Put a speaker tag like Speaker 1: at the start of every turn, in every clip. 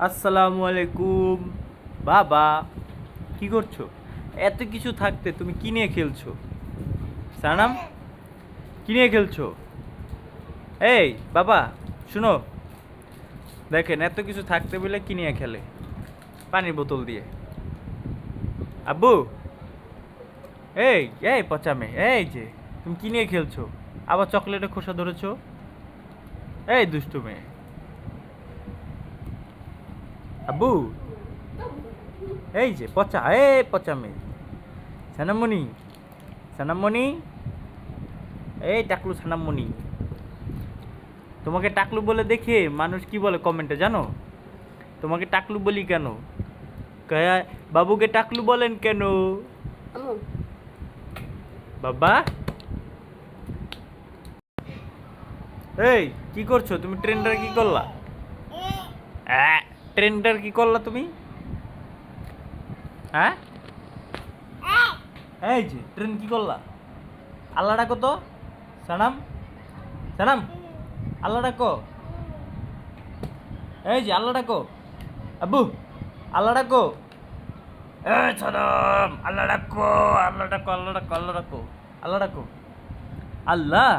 Speaker 1: আসসালামু আলাইকুম। বাবা, কি করছো? এত কিছু থাকতে তুমি কি নিয়ে খেলছো? সানাম, কি নিয়ে খেলছো? এই বাবা, শুনো, দেখেন এত কিছু থাকতে বলে কি নিয়ে খেলে? পানির বোতল দিয়ে। আব্বু, এই এই পচামে, এই যে তুমি কি নিয়ে খেলছো? আবার চকলেটের খোসা ধরেছো? এই দুষ্টু মেয়ে। আব্বু, এই যে পচা, এই পচা মেয়ে। সানামণি, সানামণি, এই টাকলু সানামণি। তোমাকে টাকলু বলে দেখে মানুষ কি বলে কমেন্টে জানো? তোমাকে টাকলু বলি কেন? কয়া, বাবুকে টাকলু বলেন কেন?
Speaker 2: আম্মু
Speaker 1: বাবা, এই কি করছো তুমি? ট্রেনটার কি করলা? ট্রেনটার কি করলা তুমি? হ্যাঁ, এই যে ট্রেন কি করলা? আল্লাহ ডাকো তো। সানাম, সানাম, আল্লাহ ডাকো। এই যে আল্লাহ ডাকো। আব্বু, আল্লাহ ডাকো। এই সানাম, আল্লাহ ডাকো, আল্লাহ ডাকো, আল্লাহ ডাকো, আল্লাহ ডাকো, আল্লাহ ডাকো। আল্লাহ,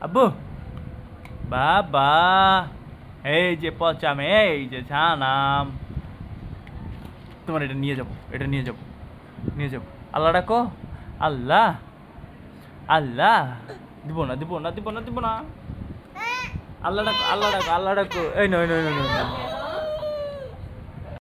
Speaker 1: আব্বু, বাবা, এই যে পচাম, এই যে ছানাম। তোমার এটা নিয়ে যাবো, এটা নিয়ে যাবো, নিয়ে যাবো। আল্লাহ ডাকো। আল্লাহ, আল্লাহ। দিব না, দিব না, দিব না, দিব না। আল্লাহ ডাকো, আল্লাহ ডাকো, আল্লাহ ডাকো। এই নয়, নয়, নয়, নয়।